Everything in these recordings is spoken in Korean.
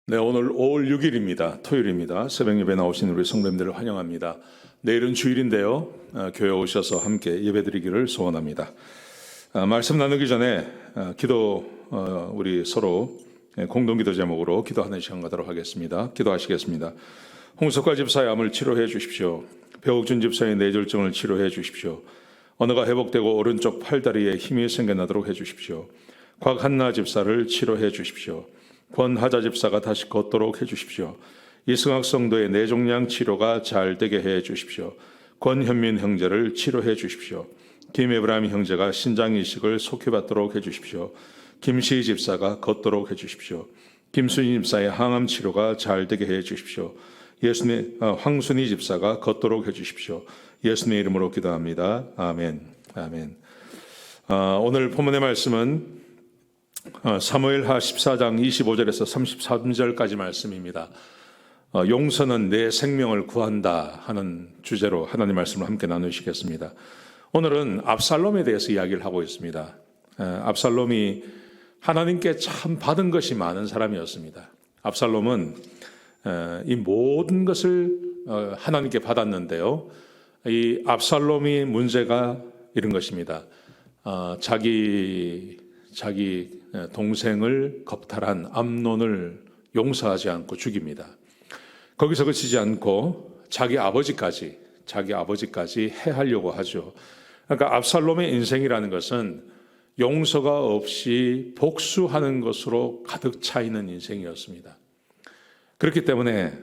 네, 오늘 5월 6일입니다. 토요일입니다. 새벽 예배 나오신 우리 성도님들을 환영합니다. 내일은 주일인데요. 교회 오셔서 함께 예배드리기를 소원합니다. 말씀 나누기 전에 우리 서로 공동기도 제목으로 기도하는 시간 가도록 하겠습니다. 기도하시겠습니다. 홍석화 집사의 암을 치료해 주십시오. 배옥준 집사의 뇌졸중을 치료해 주십시오. 언어가 회복되고 오른쪽 팔다리에 힘이 생겨나도록 해 주십시오. 곽한나 집사를 치료해 주십시오. 권하자 집사가 다시 걷도록 해주십시오. 이승학 성도의 뇌종양 치료가 잘 되게 해 주십시오. 권현민 형제를 치료해 주십시오. 김에브라임 형제가 신장 이식을 속히 받도록 해주십시오. 김시희 집사가 걷도록 해주십시오. 김순희 집사의 항암 치료가 잘 되게 해 주십시오. 황순희 집사가 걷도록 해주십시오. 예수님의 이름으로 기도합니다. 아멘. 아멘. 오늘 본문의 말씀은 사무엘하 14장 25절에서 33절까지 말씀입니다. 용서는 내 생명을 구한다 하는 주제로 하나님 말씀을 함께 나누시겠습니다. 오늘은 압살롬에 대해서 이야기를 하고 있습니다. 압살롬이 하나님께 참 받은 것이 많은 사람이었습니다. 압살롬은 이 모든 것을 하나님께 받았는데요. 이 압살롬이 문제가 이런 것입니다. 자기 동생을 겁탈한 암논을 용서하지 않고 죽입니다. 거기서 그치지 않고 자기 아버지까지 해하려고 하죠. 그러니까 압살롬의 인생이라는 것은 용서가 없이 복수하는 것으로 가득 차 있는 인생이었습니다. 그렇기 때문에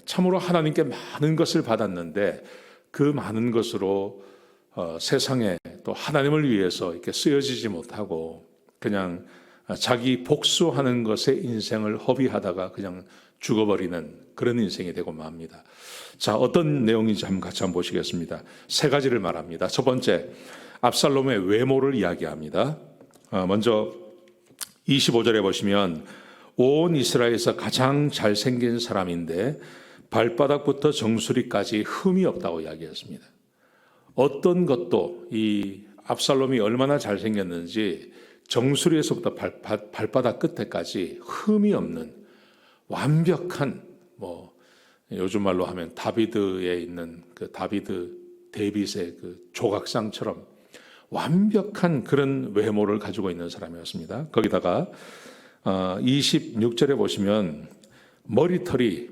참으로 하나님께 많은 것을 받았는데 그 많은 것으로 세상에 또 하나님을 위해서 이렇게 쓰여지지 못하고 그냥 자기 복수하는 것에 인생을 허비하다가 그냥 죽어버리는 그런 인생이 되고 맙니다. 자, 어떤 내용인지 같이 한번 보시겠습니다. 세 가지를 말합니다. 첫 번째, 압살롬의 외모를 이야기합니다. 먼저 25절에 보시면 온 이스라엘에서 가장 잘생긴 사람인데 발바닥부터 정수리까지 흠이 없다고 이야기했습니다. 어떤 것도 이 압살롬이 얼마나 잘생겼는지 정수리에서부터 발바닥 끝에까지 흠이 없는 완벽한 요즘 말로 하면 다비드에 있는 그 데빗의 그 조각상처럼 완벽한 그런 외모를 가지고 있는 사람이었습니다. 거기다가 26절에 보시면 머리털이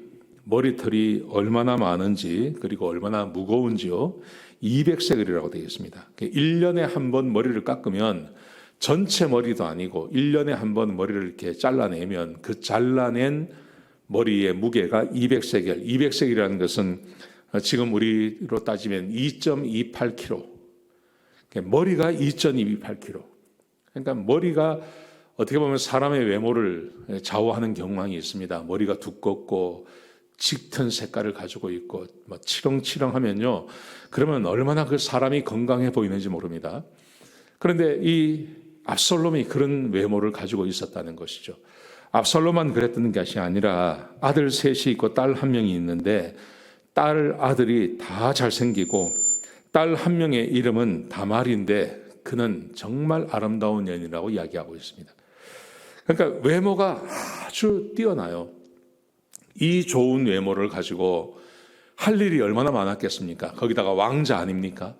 얼마나 많은지 그리고 얼마나 무거운지요 200세겔이라고 되어 있습니다. 1년에 한 번 머리를 깎으면 전체 머리도 아니고 1년에 한 번 머리를 이렇게 잘라내면 그 잘라낸 머리의 무게가 200세겔. 200세겔이라는 것은 지금 우리로 따지면 2.28kg. 머리가 2.28kg. 그러니까 머리가 어떻게 보면 사람의 외모를 좌우하는 경향이 있습니다. 머리가 두껍고 짙은 색깔을 가지고 있고 치렁치렁하면요. 그러면 얼마나 그 사람이 건강해 보이는지 모릅니다. 그런데 이 압살롬이 그런 외모를 가지고 있었다는 것이죠. 압살롬만 그랬던 것이 아니라 아들 셋이 있고 딸 한 명이 있는데 아들이 다 잘생기고 딸 한 명의 이름은 다말인데 그는 정말 아름다운 여인이라고 이야기하고 있습니다. 그러니까 외모가 아주 뛰어나요. 이 좋은 외모를 가지고 할 일이 얼마나 많았겠습니까? 거기다가 왕자 아닙니까?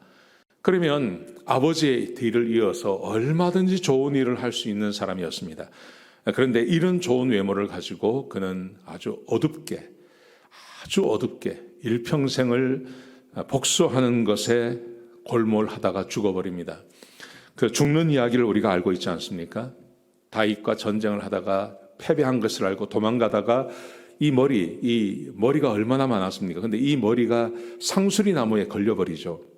그러면 아버지의 뒤를 이어서 얼마든지 좋은 일을 할 수 있는 사람이었습니다. 그런데 이런 좋은 외모를 가지고 그는 아주 어둡게 일평생을 복수하는 것에 골몰하다가 죽어버립니다. 그 죽는 이야기를 우리가 알고 있지 않습니까? 다윗과 전쟁을 하다가 패배한 것을 알고 도망가다가 이 머리가 얼마나 많았습니까? 근데 이 머리가 상수리 나무에 걸려버리죠.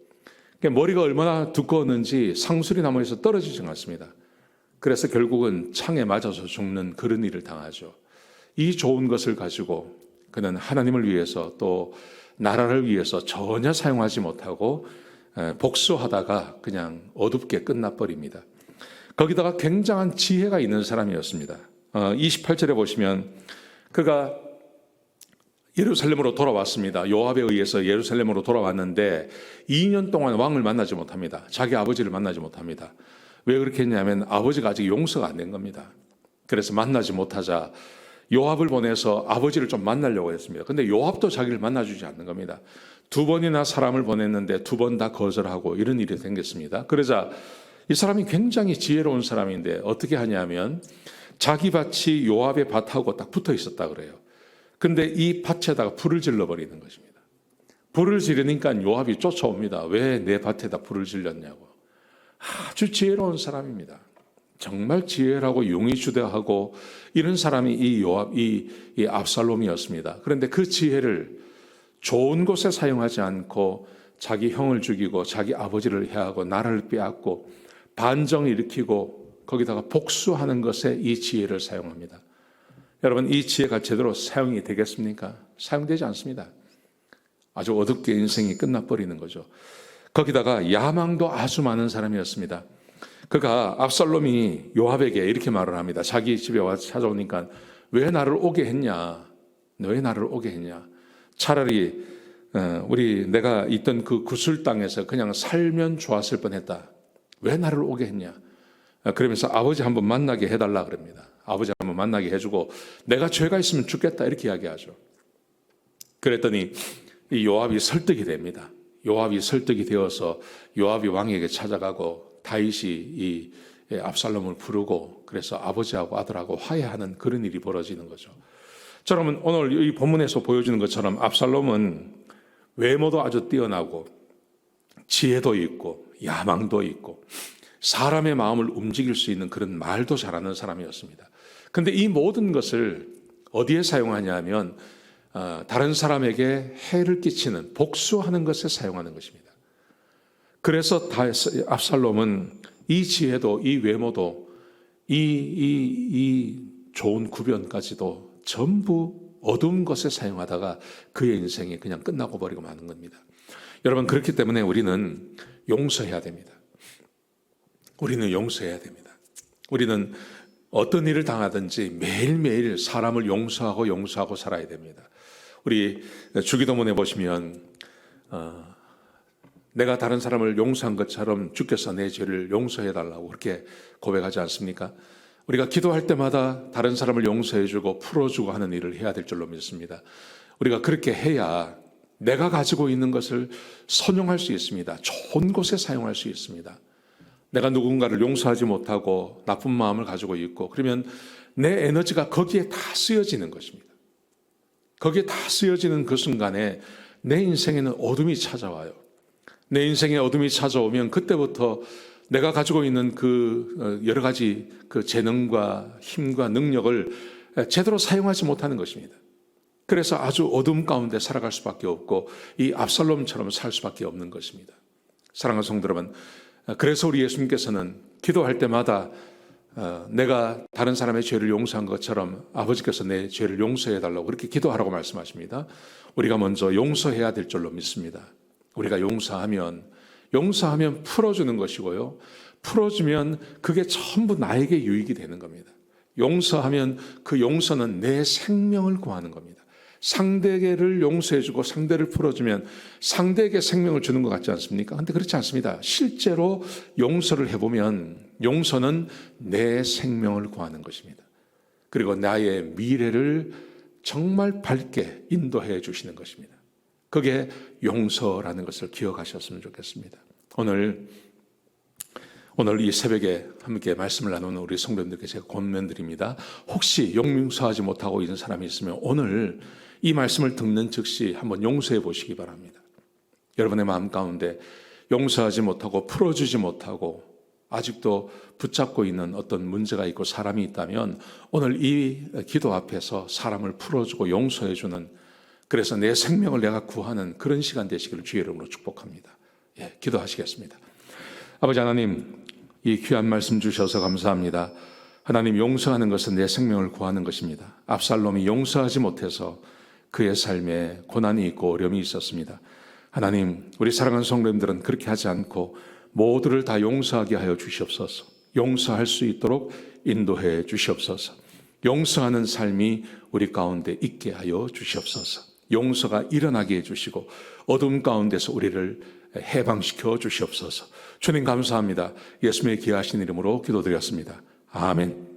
머리가 얼마나 두꺼웠는지 상수리 나무에서 떨어지지 않습니다. 그래서 결국은 창에 맞아서 죽는 그런 일을 당하죠. 이 좋은 것을 가지고 그는 하나님을 위해서 또 나라를 위해서 전혀 사용하지 못하고 복수하다가 그냥 어둡게 끝나버립니다. 거기다가 굉장한 지혜가 있는 사람이었습니다. 28절에 보시면 그가 예루살렘으로 돌아왔습니다. 요압에 의해서 예루살렘으로 돌아왔는데 2년 동안 왕을 만나지 못합니다. 자기 아버지를 만나지 못합니다. 왜 그렇게 했냐면 아버지가 아직 용서가 안 된 겁니다. 그래서 만나지 못하자 요압을 보내서 아버지를 좀 만나려고 했습니다. 근데 요압도 자기를 만나주지 않는 겁니다. 2번이나 사람을 보냈는데 2번 다 거절하고 이런 일이 생겼습니다. 그러자 이 사람이 굉장히 지혜로운 사람인데 어떻게 하냐면 자기 밭이 요압의 밭하고 딱 붙어 있었다 그래요. 근데 이 밭에다가 불을 질러버리는 것입니다. 불을 지르니까 요압이 쫓아옵니다. 왜 내 밭에다 불을 질렀냐고. 아주 지혜로운 사람입니다. 정말 지혜라고 용의주대하고 이런 사람이 이 요압, 이 압살롬이었습니다. 그런데 그 지혜를 좋은 곳에 사용하지 않고 자기 형을 죽이고 자기 아버지를 해하고 나라를 빼앗고 반정을 일으키고 거기다가 복수하는 것에 이 지혜를 사용합니다. 여러분, 이 지혜가 제대로 사용이 되겠습니까? 사용되지 않습니다. 아주 어둡게 인생이 끝나버리는 거죠. 거기다가 야망도 아주 많은 사람이었습니다. 그가 압살롬이 요압에게 이렇게 말을 합니다. 자기 집에 와서 찾아오니까 왜 나를 오게 했냐? 왜 나를 오게 했냐? 차라리 내가 있던 그 구슬 땅에서 그냥 살면 좋았을 뻔했다. 왜 나를 오게 했냐? 그러면서 아버지 한번 만나게 해달라 그럽니다. 아버지 한번 만나게 해주고 내가 죄가 있으면 죽겠다 이렇게 이야기하죠. 그랬더니 이 요압이 설득이 됩니다. 요압이 설득이 되어서 요압이 왕에게 찾아가고 다윗이 이 압살롬을 부르고 그래서 아버지하고 아들하고 화해하는 그런 일이 벌어지는 거죠. 여러분, 오늘 이 본문에서 보여주는 것처럼 압살롬은 외모도 아주 뛰어나고 지혜도 있고 야망도 있고 사람의 마음을 움직일 수 있는 그런 말도 잘하는 사람이었습니다. 그런데 이 모든 것을 어디에 사용하냐 하면 다른 사람에게 해를 끼치는 복수하는 것에 사용하는 것입니다. 그래서 압살롬은 이 지혜도 이 외모도 이 좋은 구변까지도 전부 어두운 것에 사용하다가 그의 인생이 그냥 끝나고 버리고 마는 겁니다. 여러분, 그렇기 때문에 우리는 용서해야 됩니다. 우리는 용서해야 됩니다. 우리는 어떤 일을 당하든지 매일매일 사람을 용서하고 살아야 됩니다. 우리 주기도문에 보시면 내가 다른 사람을 용서한 것처럼 주께서 내 죄를 용서해달라고 그렇게 고백하지 않습니까? 우리가 기도할 때마다 다른 사람을 용서해주고 풀어주고 하는 일을 해야 될 줄로 믿습니다. 우리가 그렇게 해야 내가 가지고 있는 것을 선용할 수 있습니다. 좋은 곳에 사용할 수 있습니다. 내가 누군가를 용서하지 못하고 나쁜 마음을 가지고 있고 그러면 내 에너지가 거기에 다 쓰여지는 것입니다. 거기에 다 쓰여지는 그 순간에 내 인생에는 어둠이 찾아와요. 내 인생에 어둠이 찾아오면 그때부터 내가 가지고 있는 그 여러 가지 그 재능과 힘과 능력을 제대로 사용하지 못하는 것입니다. 그래서 아주 어둠 가운데 살아갈 수밖에 없고 이 압살롬처럼 살 수밖에 없는 것입니다. 사랑하는 성도 여러분, 그래서 우리 예수님께서는 기도할 때마다 내가 다른 사람의 죄를 용서한 것처럼 아버지께서 내 죄를 용서해 달라고 그렇게 기도하라고 말씀하십니다. 우리가 먼저 용서해야 될 줄로 믿습니다. 우리가 용서하면 풀어주는 것이고요. 풀어주면 그게 전부 나에게 유익이 되는 겁니다. 용서하면 그 용서는 내 생명을 구하는 겁니다. 상대를 용서해주고 상대를 풀어주면 상대에게 생명을 주는 것 같지 않습니까? 그런데 그렇지 않습니다. 실제로 용서를 해보면 용서는 내 생명을 구하는 것입니다. 그리고 나의 미래를 정말 밝게 인도해 주시는 것입니다. 그게 용서라는 것을 기억하셨으면 좋겠습니다. 오늘 이 새벽에 함께 말씀을 나누는 우리 성도님들께 제가 권면드립니다. 혹시 용서하지 못하고 있는 사람이 있으면 오늘 이 말씀을 듣는 즉시 한번 용서해 보시기 바랍니다. 여러분의 마음 가운데 용서하지 못하고 풀어주지 못하고 아직도 붙잡고 있는 어떤 문제가 있고 사람이 있다면 오늘 이 기도 앞에서 사람을 풀어주고 용서해주는, 그래서 내 생명을 내가 구하는 그런 시간 되시기를 주의 이름으로 축복합니다. 기도하시겠습니다. 아버지 하나님, 이 귀한 말씀 주셔서 감사합니다. 하나님, 용서하는 것은 내 생명을 구하는 것입니다. 압살롬이 용서하지 못해서 그의 삶에 고난이 있고 어려움이 있었습니다. 하나님, 우리 사랑하는 성도님들은 그렇게 하지 않고 모두를 다 용서하게 하여 주시옵소서. 용서할 수 있도록 인도해 주시옵소서. 용서하는 삶이 우리 가운데 있게 하여 주시옵소서. 용서가 일어나게 해주시고 어둠 가운데서 우리를 해방시켜 주시옵소서. 주님 감사합니다. 예수님의 귀하신 이름으로 기도드렸습니다. 아멘.